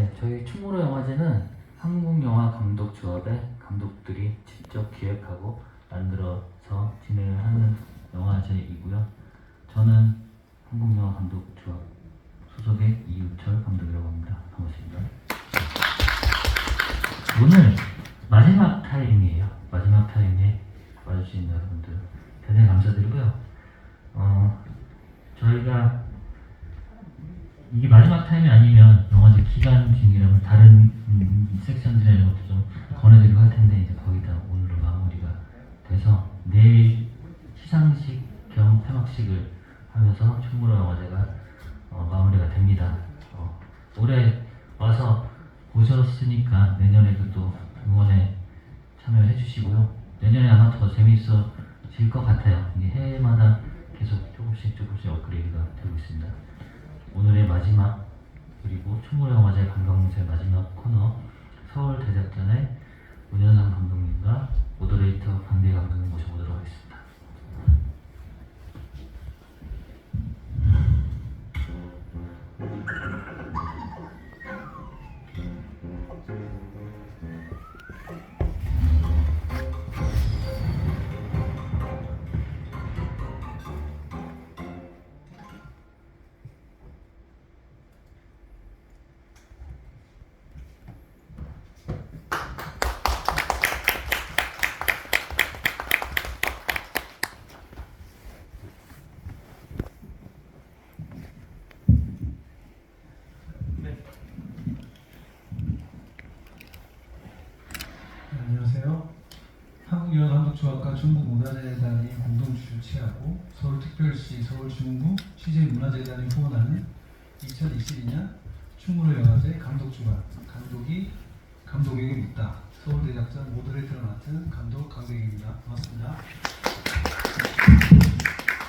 네, 저희 충무로 영화제는 한국영화감독조합의 감독들이 직접 기획하고 만들어서 진행을 하는 영화제이고요. 저는 한국영화감독조합 소속의 이유철 감독이라고 합니다. 반갑습니다. 오늘 마지막 타임이에요. 마지막 타임에 와주신 여러분들 대단히 감사드리고요. 저희가 이게 마지막 타임이 아니면 영화제 기간 중이라면 다른 섹션들이나 이런 것도 좀 권해드리고 할 텐데 이제 거의 다 오늘로 마무리가 돼서 내일 시상식 겸 폐막식을 하면서 충무로 영화제가 마무리가 됩니다. 올해 와서 보셨으니까 내년에도 또 응원에 참여해 주시고요. 내년에 아마 더 재미있어질 것 같아요. 이게 해마다 계속 조금씩 업그레이드가 되고 있습니다. 오늘의 마지막 그리고 충무로 영화제 관광세 마지막 코너 서울 대작전의 문현상 감독님과 모더레이터 강대 감독님 모셔보도록 하겠습니다. 안녕하세요. 한국영화감독조합과 중국문화재단이 공동 주최하고 서울특별시, 서울중구, CJ문화재단이 후원하는 2022년 충무로 영화제 감독주간 감독에게 묻다 서울대작전 모더레이터를 맡은 감독 강백입니다. 반갑습니다.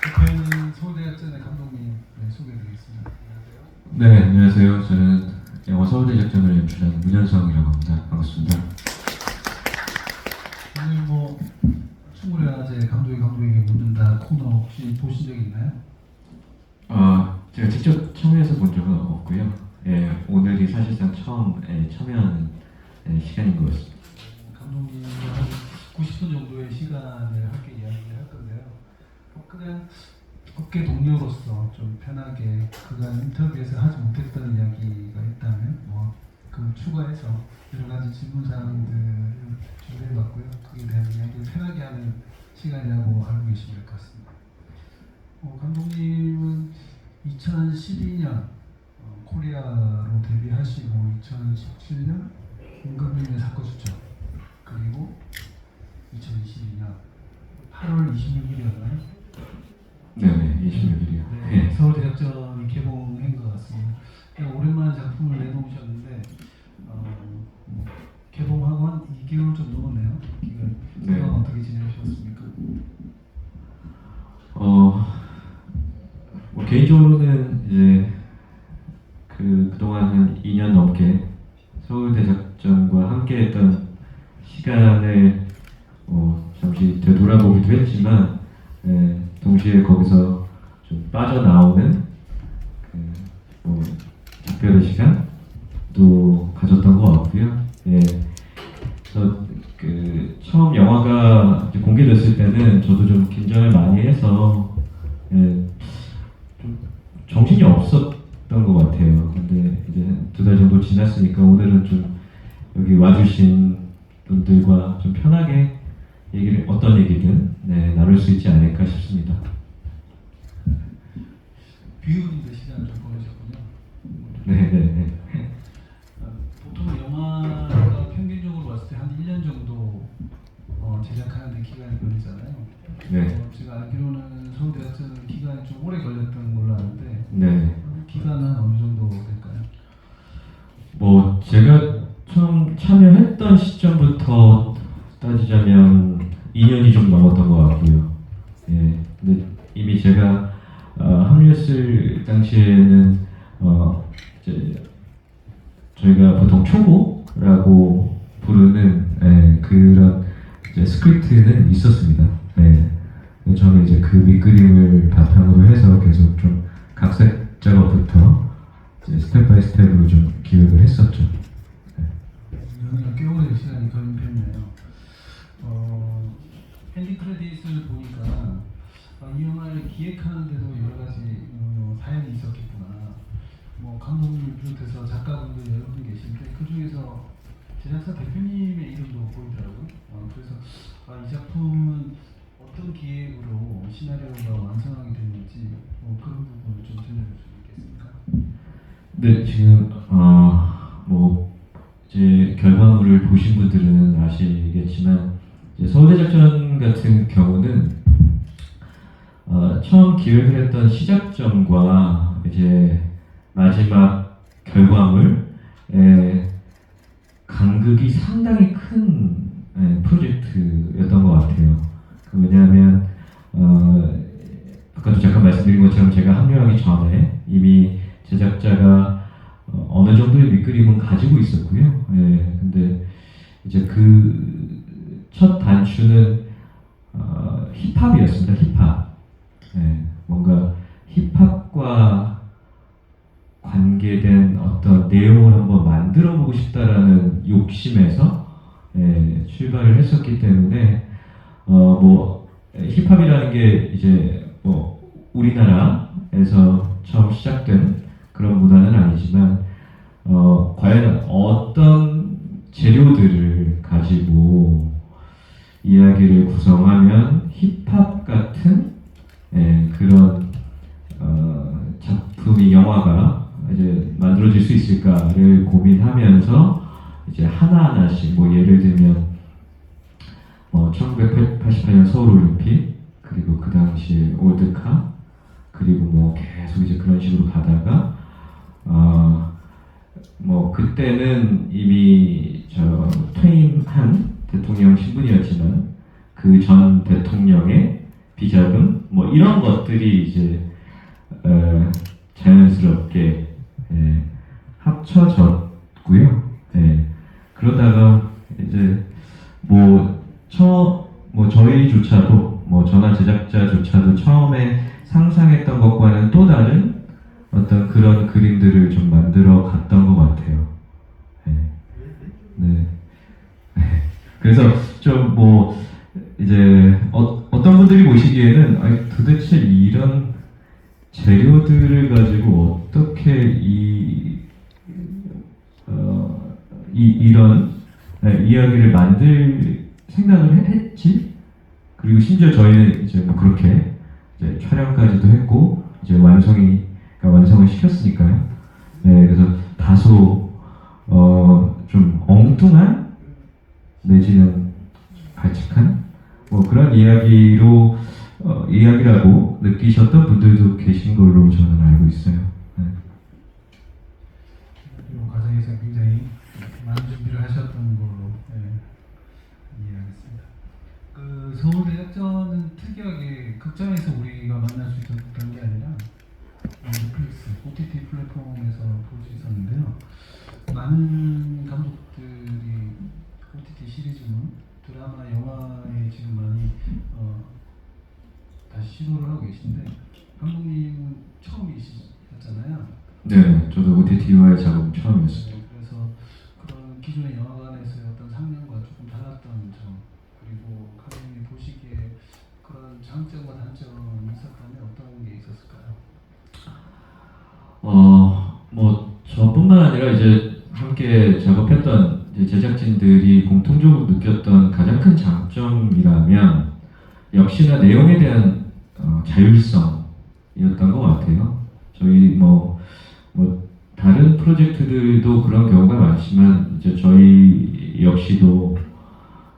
대표는 서울대작전의 감독님 소개해드리겠습니다. 안녕하세요. 네, 안녕하세요. 저는 영화 서울대작전을 연출한 문현성이라고 합니다. 반갑습니다. 오늘 충무로 영화제 감독에게 묻는다 코너 혹시 보신 적이 있나요? 제가 직접 참여해서 본 적은 없고요. 오늘이 사실상 처음 참여하는 시간인 것 같습니다. 감독님과 한 90분 정도의 시간을 함께 이야기를 할 건데요. 그냥 업계 동료로서 좀 편하게 그간 인터뷰에서 하지 못했던 이야기가 있다면 그 추가해서 여러 가지 질문 사항들을 준비해봤고요. 그에 대한 이야기를 편하게 하는 시간이라고 알고 계시면 될 것 같습니다. 감독님은 2012년 코리아로 데뷔하시고 2017년 임금님의 사건 수첩 그리고 2022년 8월 26일이었나요? 네네, 26일이요. 네, 서울대작전이 개봉한 것 같습니다. 오랜만에 작품을 내놓으셨는데 개봉하고 한 2개월 좀 넘었네요. 기간. 네. 어떻게 지내셨습니까? 개인적으로는 이제 그동안 한 2년 넘게 서울대작전과 함께했던 시간을 잠시 되돌아보기도 했지만 동시에 거기서 좀 빠져나오는 작별의 시간도 가졌던 것 같고요. 그래서 처음 영화가 이제 공개됐을 때는 저도 좀 긴장을 많이 해서 좀 정신이 없었던 것 같아요. 근데 이제 2달 정도 지났으니까 오늘은 좀 여기 와주신 분들과 좀 편하게 어떤 얘기든 나눌 수 있지 않을까 싶습니다. 비우는데 시간을 좀 보내셨군요. 네네네. 보통 영화가 평균적으로 봤을 때 한 1년 정도 제작하는 데 기간이 걸리잖아요. 네. 제가 알기로는 서울대작전 기간이 좀 오래 걸렸던 걸로 아는데 네. 기간은 어느 정도 될까요? 제가 처음 참여했던 시점부터 따지자면 2년이 좀 넘었던 것 같고요. 근데 이미 제가 합류했을 당시에는 이제 저희가 보통 초고라고 부르는 그런 이제 스크립트는 있었습니다. 저는 이제 그 밑그림을 바탕으로 해서 계속 좀 각색 작업부터 이제 스텝 바이 페스티벌로 좀 기획을 했었죠. 연기가 꽤 오래 시간이 걸린 편이네요. 엔딩 크레딧을 보니까 이 영화를 기획하는데도 여러 가지 사연이 있었겠구나. 뭐 감독님을 비롯해서 작가분들 여러 분 계신데 그 중에서 제작사 대표님의 이름도 보이더라고요. 그래서 이 작품은 어떤 기획으로 시나리오가 완성하게 됐는지 그런 부분을 좀 들려줄 수 있겠습니까? 네, 지금 뭐 이제 결과물을 보신 분들은 아시겠지만 이제 서울대작전 같은 경우는 처음 기획을 했던 시작점과 이제 마지막 결과물의 간극이 상당히 큰 프로젝트였던 것 같아요. 왜냐하면 아까도 잠깐 말씀드린 것처럼 제가 합류하기 전에 이미 제작자가 어느 정도의 밑그림은 가지고 있었고요. 근데 이제 그 첫 단추는 힙합이었습니다. 힙합. 뭔가 힙합과 관계된 어떤 내용을 한번 만들어보고 싶다라는 욕심에서 출발을 했었기 때문에 뭐 힙합이라는 게 이제 뭐 우리나라에서 처음 시작된 그런 문화는 아니지만 과연 어떤 재료들을 가지고 이야기를 구성하면 힙합 같은 그런 작품이 영화가 이제 만들어질 수 있을까를 고민하면서 이제 하나하나씩 뭐 예를 들면 1988년 서울올림픽 그리고 그 당시 올드카 그리고 뭐 계속 이제 그런 식으로 가다가 뭐 그때는 이미 퇴임한 대통령 신분이었지만 그 전 대통령의 비자금 뭐 이런 것들이 이제 자연스럽게 합쳐졌고요. 그러다가 이제 뭐 저희조차도 뭐 전화 제작자조차도 처음에 상상했던 것과는 또 다른 어떤 그런 그림들을 좀 만들어 갔던 것 같아요. 네. 그래서 좀 뭐 이제 어떤 분들이 보시기에는 아니, 도대체 이런 재료들을 가지고 어떻게 이런 이야기를 만들 생각을 했지? 그리고 심지어 저희는 이제 뭐 그렇게 이제 촬영까지도 했고 이제 완성을 시켰으니까요. 네, 그래서 다소 좀 엉뚱한 내지는 발칙한 뭐 그런 이야기라고 느끼셨던 분들도 계신 걸로 저는 알고 있어요. 네. 이 과정에서 굉장히 많은 준비를 하셨던 걸로 이해하겠습니다. 그 서울대작전은 특이하게 극장에서 우리가 만날 수 있었던 게 아니라 넷플릭스, OTT 플랫폼에서 볼 수 있었는데요. 많은 감독들이 OTT 시리즈물, 드라마, 영화에 지금 많이 다시 시도를 하고 계신데 감독님은 처음이셨잖아요. 네, 저도 OTT와의 작업 처음이었어요. 그래서 그런 기존의 영화관에서의 어떤 상념과 조금 달랐던 점, 그리고 감독님이 보시기에 그런 장점과 단점이 있었다면 어떤 게 있었을까요? 뭐 저뿐만 아니라 이제 함께 작업했던 이제 제작진들이 공통적으로 느꼈던 가장 큰 장점이라면 역시나 내용에 대한 자율성이었던 것 같아요. 저희 뭐 다른 프로젝트들도 그런 경우가 많지만 이제 저희 역시도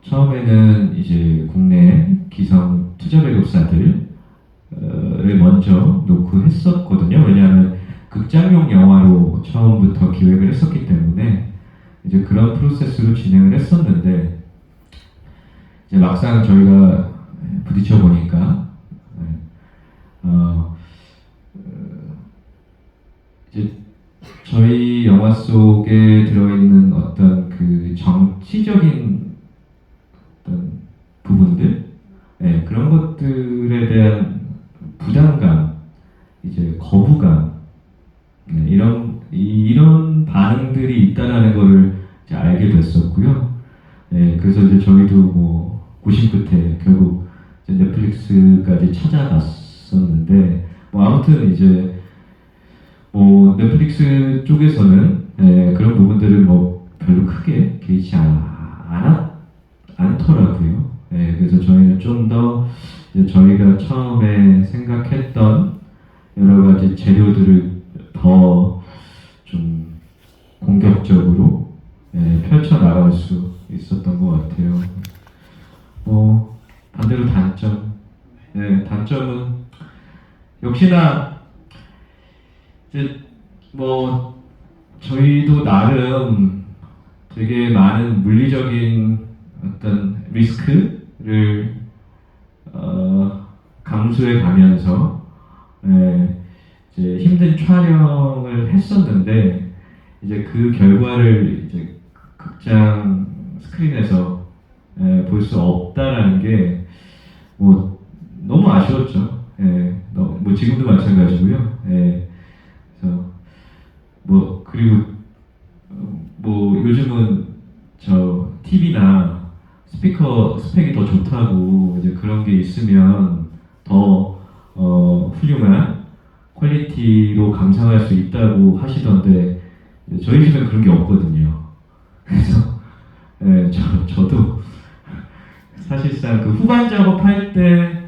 처음에는 이제 국내 기성 투자 배급사들을 먼저 놓고 했었거든요. 왜냐하면 극장용 영화로 처음부터 기획을 했었기 때문에 이제 그런 프로세스로 진행을 했었는데 이제 막상 저희가 부딪혀 보니까 이제 저희 영화 속에 들어있는 어떤 그 정치적인 어떤 부분들, 그런 것들에 대한 부담감, 이제 거부감, 이런 반응들이 있다라는 거를 이제 알게 됐었고요. 그래서 이제 저희도 뭐 고심 끝에 결국 이제 넷플릭스까지 찾아갔었는데 뭐 아무튼 이제 뭐 넷플릭스 쪽에서는 그런 부분들을 뭐 별로 크게 개의치 않더라고요. 그래서 저희는 좀 더 저희가 처음에 생각했던 여러 가지 재료들을 더 좀 공격적으로 펼쳐 나갈 수 있었던 것 같아요. 반대로 단점은 역시나 이제 뭐 저희도 나름 되게 많은 물리적인 어떤 리스크를 감수해 가면서 이제 힘든 촬영을 했었는데 이제 그 결과를 이제 극장 스크린에서 볼 수 없다라는 게 뭐 너무 아쉬웠죠. 뭐 지금도 마찬가지고요. 그래서 뭐 그리고 뭐 요즘은 저 TV나 스피커 스펙이 더 좋다고 이제 그런 게 있으면 더 훌륭한 퀄리티로 감상할 수 있다고 하시던데 저희 집엔 그런 게 없거든요. 그래서 저도 사실상 그 후반 작업할 때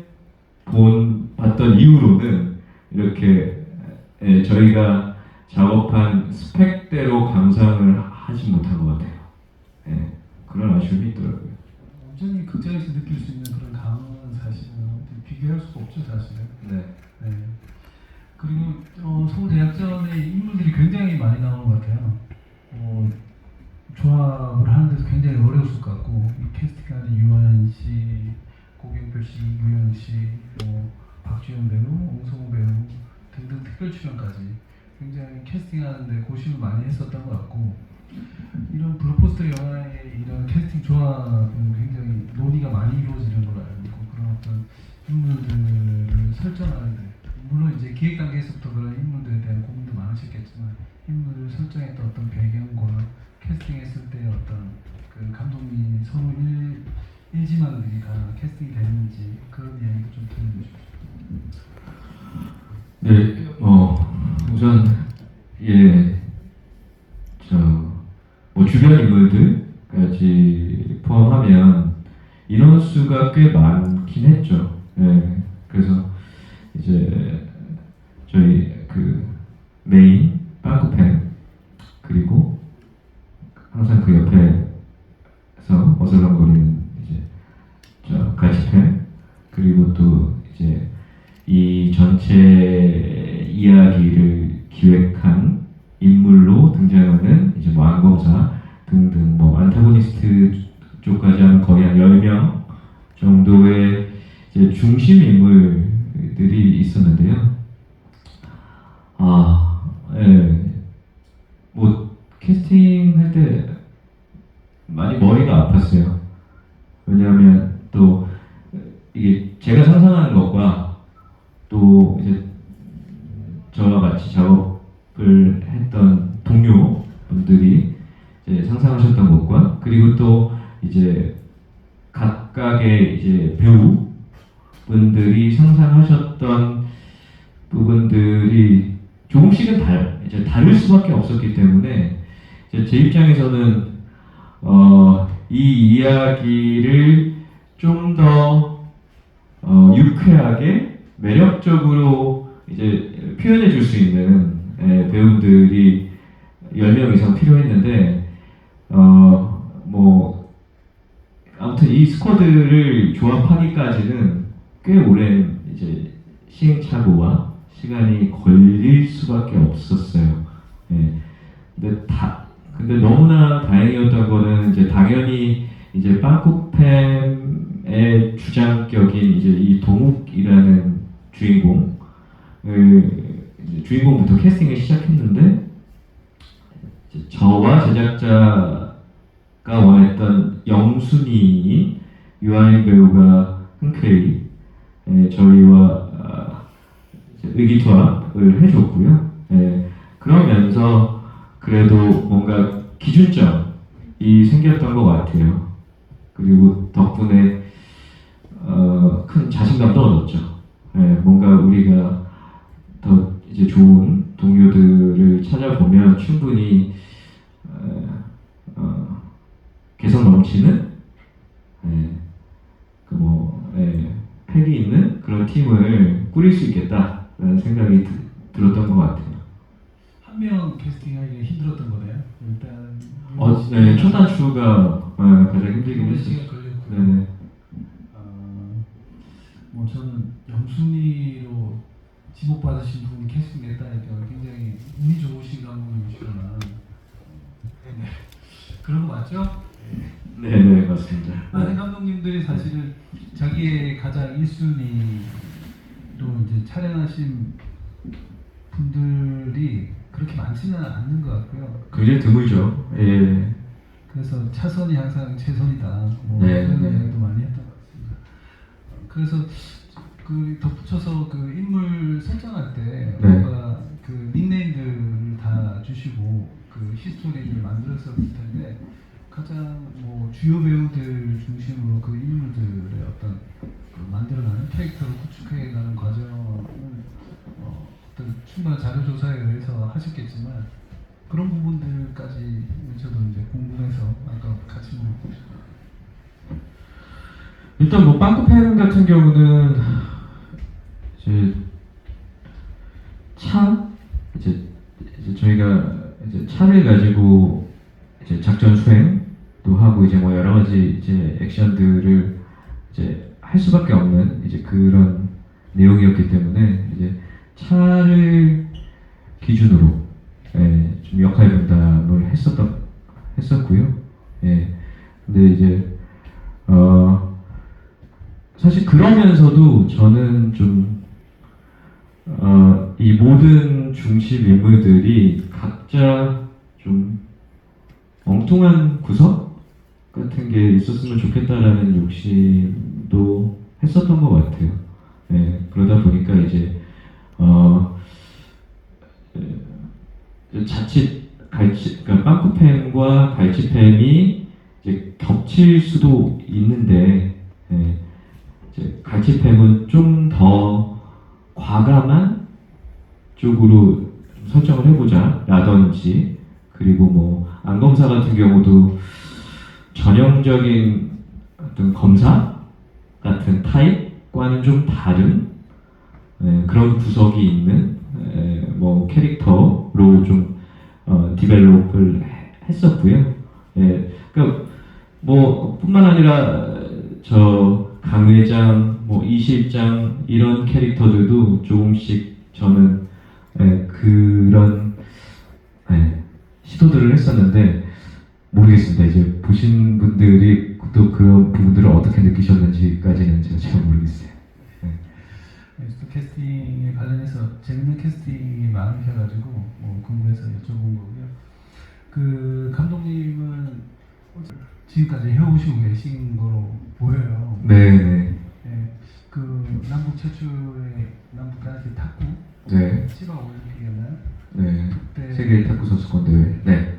봤던 이후로는 이렇게 저희가 작업한 스펙대로 감상을 하지 못한 것 같아요. 그런 아쉬움이 있더라고요. 완전히 극장에서 느낄 수 있는 그런 감은 사실은 비교할 수가 없죠, 사실은. 네. 그리고 서울대학전의 인물들이 굉장히 많이 나오는 것 같아요. 조합을 하는 데서 굉장히 어려웠을 것 같고, 이 캐스팅하는 유한 씨, 고경표 씨, 이구영 씨, 박주영 배우, 옹성우 배우 등등 특별 출연까지 굉장히 캐스팅하는데 고심을 많이 했었던 것 같고, 이런 블록버스터 영화의 이런 캐스팅 조합은 굉장히 논의가 많이 이루어지는 걸로 알고 있고, 그런 어떤 인물들을 설정하는데, 물론 이제 기획 단계에서부터 그런 인물들에 대한 고민도 많으셨겠지만, 인물을 설정했던 어떤 배경과 캐스팅했을 때 어떤 그 감독님 선호 일지만들이 다 캐스팅이 됐는지 그런 이야기도 좀 들려주십시오. 네, 우선 뭐 주변 인물들까지 포함하면 인원수가 꽤 많긴 했죠. 그래서 이제 저희 그 메인 빵꾸팬 그리고 항상 그 옆에서 어슬렁거리는 이제 저 갈치팬 그리고 또 이제 이 전체 이야기를 기획한 인물로 등장하는 이제 뭐 안검사 등등 뭐 안타고니스트 쪽까지 하면 거의 한 10명 정도의 이제 중심 인물들이 있었는데요. 뭐 캐스팅 할 때 많이 머리가 아팠어요. 왜냐하면 또 이게 제가 상상하는 것과 또 이제 저와 같이 작업을 했던 동료분들이 이제 상상하셨던 것과 그리고 또 이제 각각의 이제 배우분들이 상상하셨던 부분들이 조금씩은 이제 다를 수밖에 없었기 때문에 이제 제 입장에서는 이 이야기를 좀 더 유쾌하게 매력적으로 이제 표현해 줄 수 있는 배우들이 10명 이상 필요했는데 뭐 아무튼 이 스쿼드를 조합하기까지는 꽤 오랜 이제 시행착오와 시간이 걸릴 수밖에 없었어요. 근데 너무나 다행이었던 거는 이제 당연히 이제 빵꾸팸의 주장격인 이제 이 동욱이라는 주인공부터 캐스팅을 시작했는데 저와 제작자가 원했던 영순이인 유아인 배우가 흔쾌히 저희와 의기투합을 해줬고요. 그러면서 그래도 뭔가 기준점이 생겼던 것 같아요. 그리고 덕분에 큰 자신감도 얻었죠. 예, 뭔가 우리가 더 이제 좋은 동료들을 찾아보면 충분히 개성 넘치는 패기 있는 그런 팀을 꾸릴 수 있겠다라는 생각이 들었던 것 같아요. 한 명 캐스팅하기 힘들었던 거네요. 일단 네, 첫 단추가 가장 힘들긴 했어요. 시간 걸렸고. 네. 뭐 저는 영순이로 지목받으신 분이 캐스팅됐다니까 굉장히 운이 좋으신 감독님이시구나. 네. 그런 거 맞죠? 네, 맞습니다. 많은 감독님들이 사실은 자기의 가장 1순위로 이제 촬영하신 분들이 그렇게 많지는 않는 것 같고요. 굉장히 드물죠. 예. 그래서 차선이 항상 최선이다. 뭐 네, 그런 네. 이야기도 많이 했던 것 같습니다. 그래서 그 덧붙여서 그 인물 설정할 때 네. 뭔가 그 닉네임들을 다 주시고 그 히스토리를 만들었을 텐데 가장 뭐 주요 배우들 중심으로 그 인물들의 어떤 그 만들어가는 캐릭터를 구축해가는 과정을 어떤 충분한 자료 조사에 의해서 하셨겠지만 그런 부분들까지 저도 이제 궁금해서 아까 같이 물어보고 싶어요. 일단 뭐 빵꾸팬 같은 경우는 이제 이제 저희가 이제 차를 가지고 이제 작전 수행도 하고 이제 뭐 여러 가지 이제 액션들을 이제 할 수밖에 없는 이제 그런 내용이었기 때문에 이제 차를 기준으로 좀 역할 분담을 했었고요. 예. 근데 이제 사실 그러면서도 저는 좀 이 모든 중심 인물들이 각자 좀 엉뚱한 구석 같은 게 있었으면 좋겠다라는 욕심도 했었던 것 같아요. 그러다 보니까 이제 자칫 그러니까 빵꾸팸과 갈치팸이 이제 겹칠 수도 있는데 이제 갈치팸은 좀 더 과감한 쪽으로 설정을 해보자 라든지 그리고 뭐 안검사 같은 경우도 전형적인 어떤 검사 같은 타입과는 좀 다른 그런 구석이 있는 뭐 캐릭터로 좀 디벨롭을 했었고요. 그러니까 뭐 뿐만 아니라 저 강 회장, 뭐 이 실장 이런 캐릭터들도 조금씩 저는 그런 시도들을 했었는데 모르겠습니다. 이제 보신 분들이 또 그런 부분들을 어떻게 느끼셨는지까지는 제가 잘 모르겠어요. 또 캐스팅에 관련해서 재밌는 캐스팅이 많으셔가지고 궁금해서 여쭤본 거고요. 그 감독님은 지금까지 해오시고 계신 거로 보여요. 네. 그 남북 최초의 남북 단체 탁구 네. 치바 올림픽이었나요? 네. 그때 세계 탁구 선수권 대회. 네.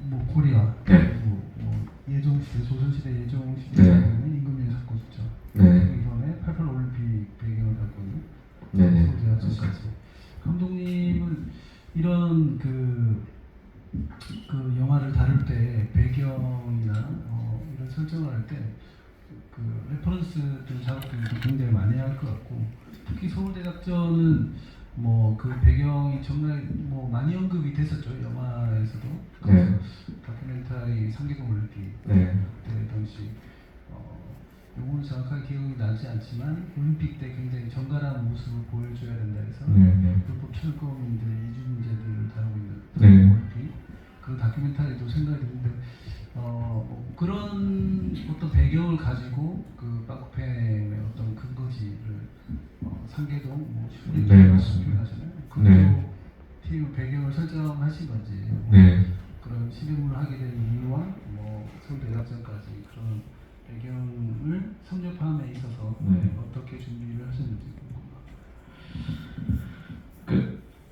뭐 코리아 네. 그리고 뭐 예종시대 조선시대 예종시대 네. 임금님 사건이죠. 네. 이번에 88 올림픽 배경을 갖고 있는 네네. 감독님은 이런 그 영화를 다룰 때 배경이나 이런 설정을 할 때 그 레퍼런스들 작업들도 굉장히 많이 할 것 같고 특히 서울대작전은 뭐 그 배경이 정말 뭐 많이 언급이 됐었죠 영화에서도. 네. 다큐멘터리 상계동 올림픽 네. 그때 당시 요거는 정확하게 기억이 나지 않지만 올림픽 때 굉장히 정갈한 모습을 보여줘야 된다 해서 네. 불법 철거민들 이주민제들을 다루고 있는 네. 올림픽 그 다큐멘터리도 생각이 드는데 그런 어떤 배경을 가지고 그 빵꾸팸의 어떤 근거지를 상계동 뭐 네, 맞습니다. 하잖아요. 네. 팀 배경을 설정하신 건지 네. 그런 실험을 하게 된 이유와 뭐 서울대학전까지 그런 배경을 섭렵함에 있어서 네. 어떻게 준비를 하셨는지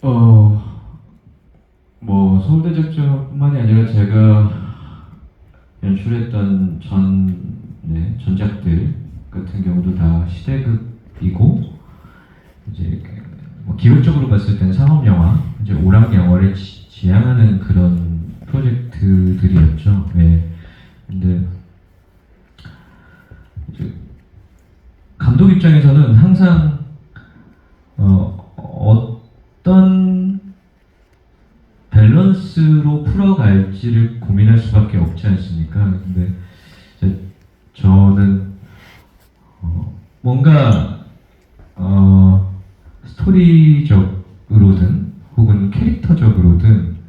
궁금합니다. 뭐 서울대작전뿐만이 아니라 제가 연출했던 전작들 같은 경우도 다 시대극이고 이제 뭐 기록적으로 봤을 때는 상업 영화, 이제 오락 영화를 지향하는 그런 프로젝트들이었죠. 네. 근데 이제 감독 입장에서는 항상 어떤 밸런스로 풀어갈지를 고민할 수밖에 없지 않습니까? 근데 이제 저는 뭔가